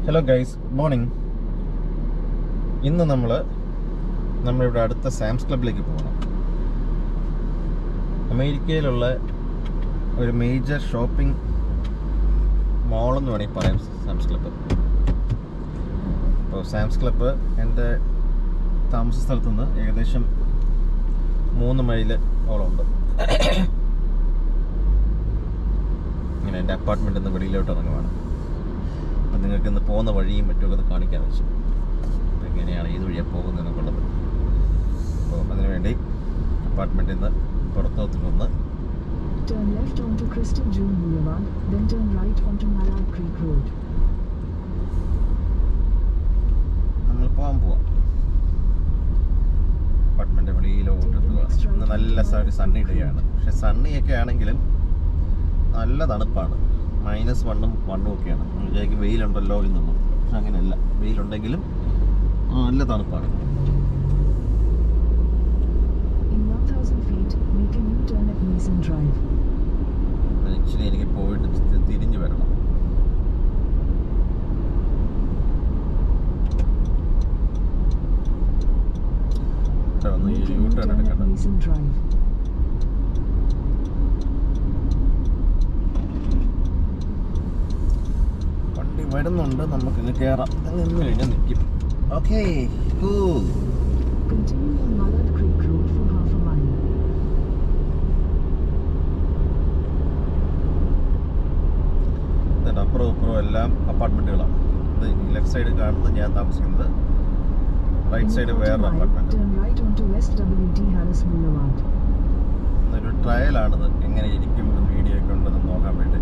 Hello guys, good morning. ഇന്ന് നമ്മളിവിടെ അടുത്ത സാംസ് ക്ലബിലേക്ക് പോകണം. അമേരിക്കയിലുള്ള ഒരു മേജർ ഷോപ്പിംഗ് മോളെന്ന് വേണമെങ്കിൽ പറയാം സാംസ് ക്ലബ്ബ്. അപ്പോൾ സാംസ് ക്ലബ്ബ് എൻ്റെ താമസ സ്ഥലത്തു നിന്ന് ഏകദേശം 3 മൈൽ ഓളമുണ്ട്. ഇങ്ങനെ എൻ്റെ അപ്പാർട്ട്മെൻറ്റിൽ നിന്ന് വെളിയിലോട്ട് ഇറങ്ങുവാണ്. അപ്പം നിങ്ങൾക്ക് ഇന്ന് പോകുന്ന വഴിയും മറ്റുമൊക്കെ ഒന്ന് കാണിക്കാൻ വെച്ചു എങ്ങനെയാണ് ഏത് വഴിയാണ് പോകുന്നതെന്നൊക്കെ ഉള്ളത്. അപ്പോൾ അതിനുവേണ്ടി അപ്പാർട്ട്മെൻറ്റിൽ നിന്ന് പുറത്തോട്ട് നിന്ന് Turn left onto Crystal June Boulevard, then turn right onto Mallard Creek Road. നമ്മൾ പോവാം. അപ്പാർട്ട്മെൻറ്റ് വെളിയിലോട്ട് എത്തുക. ഇന്ന് നല്ല സണ്ണി ഡേ ആണ്. പക്ഷെ സണ്ണിയൊക്കെ ആണെങ്കിലും നല്ല തണുപ്പാണ്. -1ഉം 1ഉം ഒക്കെയാണ്. വിചാരിക്കും വെയിലുണ്ടല്ലോ എന്നൊന്നും, പക്ഷെ അങ്ങനെയല്ല. വെയിലുണ്ടെങ്കിലും നല്ല തണുപ്പാണ്. In 1000 feet, make a U-turn at Mason Drive. Actually എനിക്ക് പോയിട്ട് തിരിഞ്ഞു വരണം. ഇവിടെ വന്ന് ഈ U-turn എടുക്കണം. Mason Drive. വണ്ടി വരുന്നുണ്ട്, നമുക്കിന്ന് കയറാം. നിന്ന് കഴിഞ്ഞാൽ നിൽക്കും. Okay, cool. Continue on Mallard Creek Road for half a mile. അപ്പുറവും ഇപ്പുറവും എല്ലാം അപ്പാർട്ട്മെൻറ്റുകളാണ്. ഇത് ലെഫ്റ്റ് സൈഡ് കാണുന്നത് ഞാൻ താമസിക്കുന്നത്, റൈറ്റ് സൈഡ് വേറൊരു apartment. Turn right onto West W.T. Harris Boulevard. ഒരു ട്രയലാണിത്, എങ്ങനെ ഇരിക്കും വീഡിയോ ഒക്കെ ഉണ്ടെന്ന് നോക്കാൻ വേണ്ടി.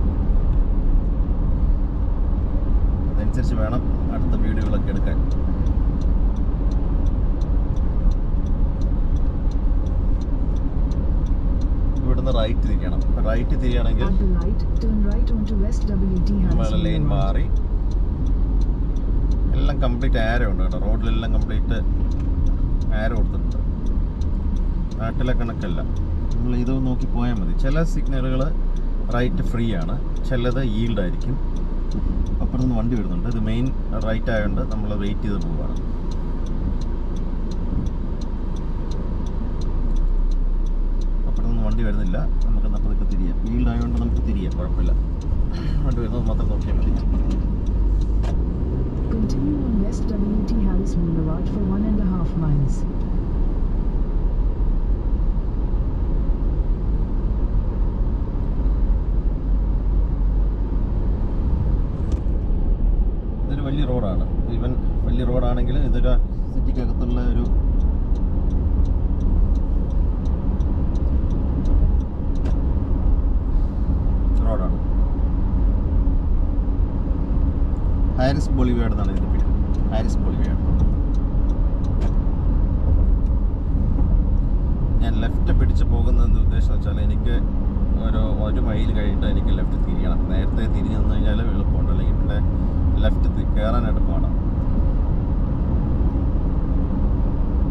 അതനുസരിച്ച് വേണം അടുത്ത വീഡിയോകളൊക്കെ എടുക്കാൻ. ഇവിടുന്ന് റൈറ്റ് തിരിയണം. റൈറ്റ് തിരിയണമെങ്കിൽ At the light, turn right onto West W.T. Harris നമ്മൾ ലൈൻ Boulevard. മാറി എല്ലാം കംപ്ലീറ്റ് ആരോ ഉണ്ട് കേട്ടോ. റോഡിലെല്ലാം കംപ്ലീറ്റ് ആരോ കൊടുത്തിട്ടുണ്ട്. നാട്ടിലെ കണക്കല്ല. നമ്മൾ ഇത് നോക്കി പോയാൽ മതി. ചില സിഗ്നലുകൾ റൈറ്റ് ഫ്രീ ആണ്, ചിലത് ഈൽഡ് ആയിരിക്കും. അപ്പുറത്തുനിന്ന് വണ്ടി വരുന്നുണ്ട്. ഇത് മെയിൻ റൈറ്റ് ആയതുകൊണ്ട് നമ്മൾ വെയിറ്റ് ചെയ്ത് പോവുകയാണ്. അപ്പുറത്തൊന്നും വണ്ടി വരുന്നില്ല. നമുക്ക് അപ്പുറത്തേക്ക് തിരിയാം. ഈൽഡ് ആയതുകൊണ്ട് നമുക്ക് തിരിയാം, കുഴപ്പമില്ല. വണ്ടി വരുന്നത് മാത്രം നോക്കിയാൽ മതി. Continue on West W.T. Harris Boulevard for 1.5 miles. ഇതൊരു വലിയ റോഡാണ്. ഈവൻ വലിയ റോഡാണെങ്കിലും ഇതൊരു സിറ്റിക്കകത്തുള്ള ഒരു റോഡാണ്. ഹാരിസ് ബൊളിവാർഡ് എന്നാണ് ഇതിൻ്റെ പേര്. ഹാരിസ് ബൊളിവാർഡ്. ഞാൻ ലെഫ്റ്റ് പിടിച്ച് പോകുന്നതിൻ്റെ ഉദ്ദേശം വെച്ചാൽ എനിക്ക് ഒരു മൈൽ കഴിഞ്ഞിട്ട് എനിക്ക് ലെഫ്റ്റ് തിരിയണം. നേരത്തെ തിരിഞ്ഞ് നിന്ന് കഴിഞ്ഞാൽ എളുപ്പമുണ്ട്, അല്ലെങ്കിൽ പിന്നെ ലെഫ്റ്റ് കയറാനായിട്ട് പാടാം.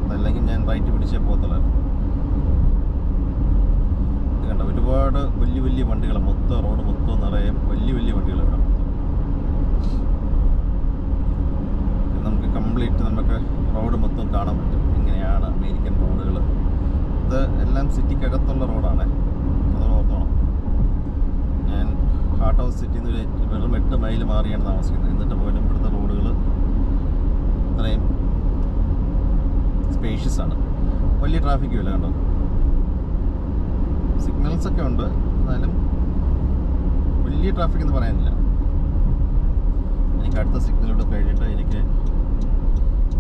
അതല്ലെങ്കിൽ ഞാൻ റൈറ്റ് പിടിച്ചേ പോകത്തുള്ളായിരുന്നു. ഇത് കണ്ട ഒരുപാട് വലിയ വലിയ വണ്ടികൾ, മൊത്തം റോഡ് മൊത്തം നിറയെ വലിയ വലിയ വണ്ടികൾ ഇവിടെ. നമുക്ക് കംപ്ലീറ്റ് നമുക്ക് റോഡ് മൊത്തം കാണാൻ പറ്റും. ഇങ്ങനെയാണ് അമേരിക്കൻ റോഡുകൾ. ഇത് എല്ലാം സിറ്റിക്കകത്തുള്ള റോഡാണ്, അത് ഓർത്തോണം. ഞാൻ ഹാർട്ട് ഹൗസ് സിറ്റിയിൽ നിന്ന് വെറും 8 മൈൽ മാറിയാണ് താമസിക്കുന്നത്. എന്നിട്ട് പോലും ഇവിടുത്തെ റോഡുകൾ അത്രയും സ്പേഷ്യസ് ആണ്. വലിയ ട്രാഫിക്കും ഇല്ല കണ്ടോ. സിഗ്നൽസൊക്കെ ഉണ്ട്, എന്നാലും വലിയ ട്രാഫിക് എന്ന് പറയാനില്ല. എനിക്ക് അടുത്ത സിഗ്നലോട്ട് കഴിഞ്ഞിട്ട് എനിക്ക്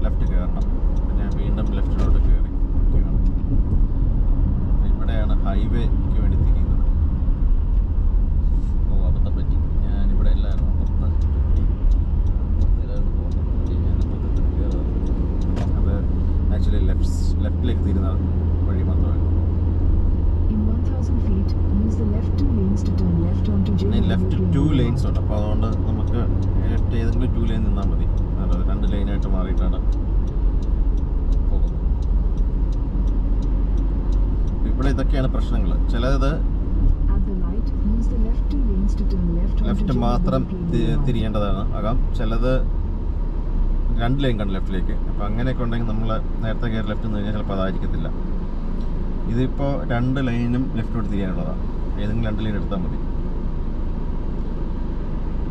ലെഫ്റ്റ് കയറണം. ഞാൻ വീണ്ടും ലെഫ്റ്റിലോട്ട് കയറി. ഇവിടെയാണ് ഹൈവേക്ക് വേണ്ടി തിരിയുന്നത്. ഓ, അബദ്ധം പറ്റി. ഞാനിവിടെ എല്ലാവരും അപ്പുറത്ത് അത് ആക്ച്വലി ലെഫ്റ്റിലേക്ക് തിരിയുന്ന വഴി മാത്രമാണ്. In 1000 feet, use the left 2 lanes to turn left onto J. Left 2 lanes ഉണ്ട്. അപ്പോൾ അതുകൊണ്ട് നമുക്ക് ഏതെങ്കിലും 2 ലൈൻ നിന്നാൽ മതി. അത് 2 ലൈനായിട്ട് മാറിയിട്ടാണ് പോകുന്നത്. ഇവിടെ ഇതൊക്കെയാണ് പ്രശ്നങ്ങൾ. ചിലത് At the light, use the left 2 lanes to turn left onto left J. മാത്രം തിരിയേണ്ടതാണ് ആകാം. ചിലത് 2 ലൈൻ കണ്ട് ലെഫ്റ്റിലേക്ക്. അപ്പോൾ അങ്ങനെയൊക്കെ ഉണ്ടെങ്കിൽ നമ്മൾ നേരത്തെ കയറി ലെഫ്റ്റ് നിന്ന് കഴിഞ്ഞാൽ ചിലപ്പോൾ അതായിരിക്കത്തില്ല. ഇതിപ്പോൾ 2 ലൈനും ലെഫ്റ്റോട്ട് തിരിയാനുള്ളതാണ്. ഏതെങ്കിലും 2 ലൈൻ എടുത്താൽ മതി.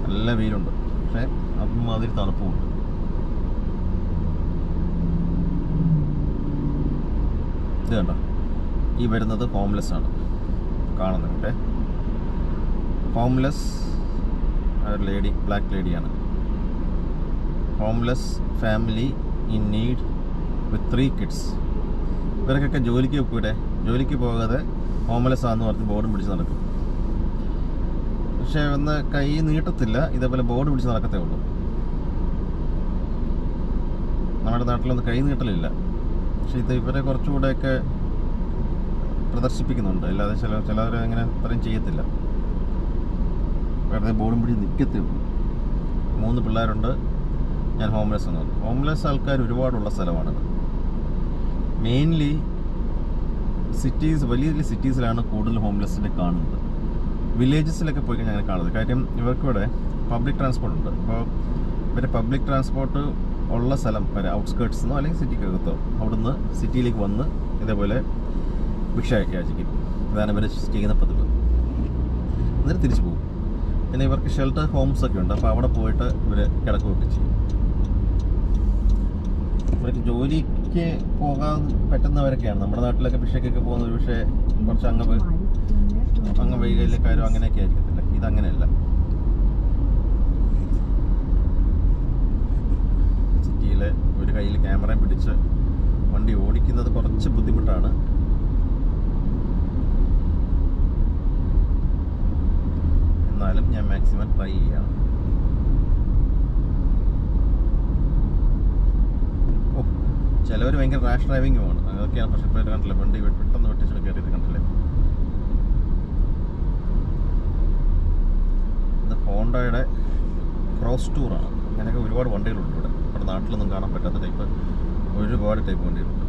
നല്ല വെയിലുണ്ട്, പക്ഷേ അതുമാതിരി തണുപ്പുമുണ്ട്. ഇത് കണ്ടോ, ഈ വരുന്നത് ഹോംലെസ് ആണ് കാണുന്നത്. ഓക്കെ, ഹോംലെസ് ലേഡി, ബ്ലാക്ക് ലേഡിയാണ്. Homeless family in need with 3 kids. ഇവർക്കൊക്കെ ജോലിക്ക് പോയിട്ടെ, ജോലിക്ക് പോകാതെ ഹോംലെസ് ആണെന്ന് പറഞ്ഞ് ബോർഡും പിടിച്ച് നടക്കും. പക്ഷേ ഒന്ന് കൈ നീട്ടത്തില്ല, ഇതേപോലെ ബോർഡ് പിടിച്ച് നടക്കത്തേ ഉള്ളൂ. നമ്മുടെ നാട്ടിലൊന്നും കൈ നീട്ടലില്ല. പക്ഷെ ഇത് ഇവരെ കുറച്ചുകൂടെയൊക്കെ പ്രദർശിപ്പിക്കുന്നുണ്ട്. അല്ലാതെ ചിലവർ അങ്ങനെ അത്രയും ചെയ്യത്തില്ല. വെറുതെ ബോർഡും പിടിച്ച് നിൽക്കത്തേ ഉള്ളൂ. 3 പിള്ളേരുണ്ട്. ഞാൻ ഹോംലെസ് എന്ന് പറഞ്ഞു. ഹോംലെസ് ആൾക്കാർ ഒരുപാടുള്ള സ്ഥലമാണിത്. മെയിൻലി സിറ്റീസ്, വലിയ വലിയ സിറ്റീസിലാണ് കൂടുതൽ ഹോംലെസ്സിനെ കാണുന്നത്. വില്ലേജസിലൊക്കെ പോയി കഴിഞ്ഞാൽ അങ്ങനെ കാണുന്നത്. കാര്യം ഇവർക്കിവിടെ പബ്ലിക് ട്രാൻസ്പോർട്ട് ഉണ്ട്. അപ്പോൾ ഇവരെ പബ്ലിക് ട്രാൻസ്പോർട്ട് ഉള്ള സ്ഥലം വരെ ഔട്ട്സ്കേർട്സ് എന്നോ അല്ലെങ്കിൽ സിറ്റിക്കകത്തോ അവിടുന്ന് സിറ്റിയിലേക്ക് വന്ന് ഇതേപോലെ ഭിക്ഷ യാചിക്കും. ഇതാണ് ഇവർ ചെയ്യുന്ന പതിവ്. എന്നിട്ട് തിരിച്ചു പോകും. പിന്നെ ഇവർക്ക് ഷെൽട്ടർ ഹോംസ് ഒക്കെ ഉണ്ട്. അപ്പോൾ അവിടെ പോയിട്ട് ഇവർ കിടക്കുകയൊക്കെ ചെയ്യും. ഇവർക്ക് ജോലിക്ക് പോകാൻ പറ്റുന്നവരൊക്കെയാണ്. നമ്മുടെ നാട്ടിലൊക്കെ ഭിക്ഷയ്ക്കൊക്കെ പോകുന്ന ഒരു പക്ഷേ കുറച്ച് വൈകല്യക്കാരോ അങ്ങനെയൊക്കെ ആയിരിക്കത്തില്ല. ഇതങ്ങനെയല്ല. സിറ്റിയിൽ ഒരു കയ്യിൽ ക്യാമറയും പിടിച്ച് വണ്ടി ഓടിക്കുന്നത് കുറച്ച് ബുദ്ധിമുട്ടാണ്. എന്നാലും ഞാൻ മാക്സിമം ട്രൈ ചെയ്യാണ്. ഓ, ചിലവർ ഭയങ്കര റാഷ് ഡ്രൈവിങ്ങുമാണ്. അതൊക്കെയാണ് പക്ഷേ ഇപ്പോൾ കണ്ടില്ല, വണ്ടി പെട്ടെന്ന് വെട്ടിച്ച് കയറിയത് കണ്ടില്ലേ. ഇത് ഹോണ്ടയുടെ ക്രോസ് ടൂറാണ്. അങ്ങനെയൊക്കെ ഒരുപാട് വണ്ടികളുണ്ട് ഇവിടെ. നമ്മുടെ നാട്ടിലൊന്നും കാണാൻ പറ്റാത്ത ടൈപ്പ് ഒരുപാട് ടൈപ്പ് വണ്ടികളുണ്ട്.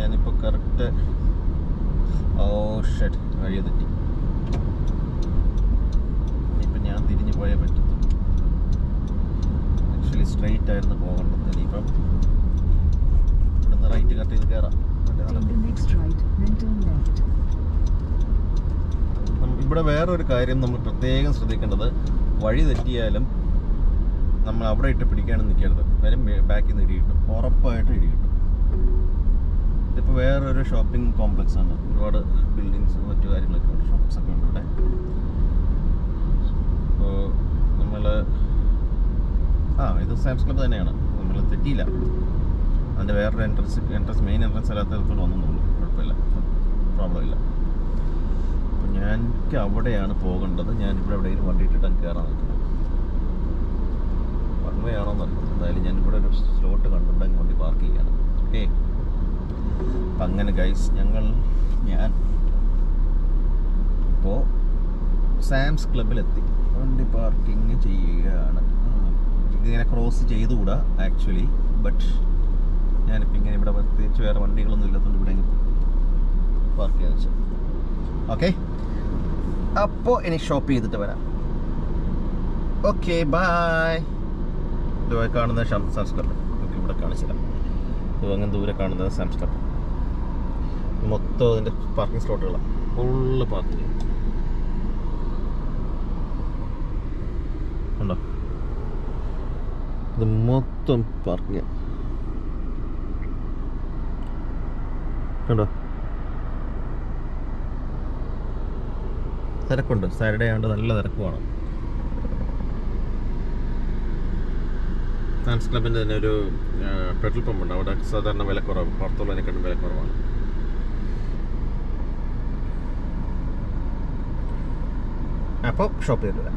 ഞാനിപ്പോൾ കറക്റ്റ് ഷെഡ് വഴിയെ തെറ്റി. ഇനിയിപ്പോൾ ഞാൻ തിരിഞ്ഞു പോയേ പറ്റത്തുള്ളൂ. ആക്ച്വലി സ്ട്രെയിറ്റ് ആയിരുന്നു പോകേണ്ടത്. ഇനിയിപ്പം ഇവിടുന്ന് റൈറ്റ് കട്ട് ചെയ്ത് കയറാം. ഇവിടെ വേറൊരു കാര്യം നമ്മൾ പ്രത്യേകം ശ്രദ്ധിക്കേണ്ടത്, വഴി തെറ്റിയാലും നമ്മൾ അവിടെ ഇട്ട് പിടിക്കാനും നിൽക്കരുത്. വരും ബാക്കിൽ നിന്ന് ഇടി കിട്ടും, ഉറപ്പായിട്ട് ഇടി കിട്ടും. ഇതിപ്പോൾ വേറൊരു ഷോപ്പിംഗ് കോംപ്ലക്സ് ആണ്. ഒരുപാട് ബിൽഡിങ്സ് മറ്റു കാര്യങ്ങളൊക്കെ ഉണ്ട്, ഷോപ്പ്സൊക്കെ ഉണ്ട് ഇവിടെ. അപ്പോൾ നമ്മൾ ഇത് സാംസ് ക്ലബ് തന്നെയാണ്. നമ്മൾ തെറ്റിയില്ല. അതിൻ്റെ വേറൊരു മെയിൻ എൻട്രൻസ് അല്ലാത്തടത്തോളം ഒന്നുള്ളൂ. കുഴപ്പമില്ല, പ്രോബ്ലം ഇല്ല. അപ്പോൾ എനിക്ക് അവിടെയാണ് പോകേണ്ടത്. ഞാനിവിടെ എവിടെയെങ്കിലും വണ്ടി ഇട്ടിട്ടാണ് കയറാൻ നിൽക്കുന്നത്. വൺ വേ ആണോ എന്നറിയില്ല. എന്തായാലും ഞാനിവിടെ ഒരു സ്ലോട്ട് കണ്ടിട്ടുണ്ടെങ്കിൽ വണ്ടി പാർക്ക് ചെയ്യാണ്. ഓക്കെ, അപ്പം അങ്ങനെ ഗൈസ്, ഞാൻ ഇപ്പോൾ സാംസ് ക്ലബിലെത്തി. വണ്ടി പാർക്കിങ് ചെയ്യുകയാണ്. ഇതിങ്ങനെ ക്രോസ് ചെയ്തുകൂടാ ആക്ച്വലി, ബട്ട് ഞാനിപ്പോൾ ഇങ്ങനെ ഇവിടെ പ്രത്യേകിച്ച് വേറെ വണ്ടികളൊന്നും ഇല്ലാത്തതുകൊണ്ട് ഇവിടെ പാർക്ക് ചെയ്യാൻ വെച്ചു. ഓക്കെ, അപ്പോൾ ഇനി ഷോപ്പ് ചെയ്തിട്ട് വരാം. Okay, bye. ഇതുവരെ കാണുന്നത് സാംസ് ക്ലബ്. നമുക്ക് ഇവിടെ കാണിച്ചില്ല. അങ്ങനെ ദൂരെ കാണുന്നത് സാംസ് ക്ലബ്. മൊത്തം അതിൻ്റെ പാർക്കിംഗ് സ്ലോട്ടുകളാണ്. ഫുള്ള് പാർക്കിങ് ഉണ്ടോ? ഇത് മൊത്തം പാർക്കിങ് കണ്ടോ? തിരക്കുണ്ട്. സാറ്റർഡേ ആയതുകൊണ്ട് നല്ല തിരക്കുമാണ്. സാംസ് ക്ലബിൻ്റെ തന്നെ ഒരു പെട്രോൾ പമ്പ് ഉണ്ട്. അവിടെ സാധാരണ വില കുറവ്, പുറത്തുള്ളതിനെക്കാട്ടും വില കുറവാണ്. അപ്പോൾ ഷോപ്പ് ചെയ്തില്ല.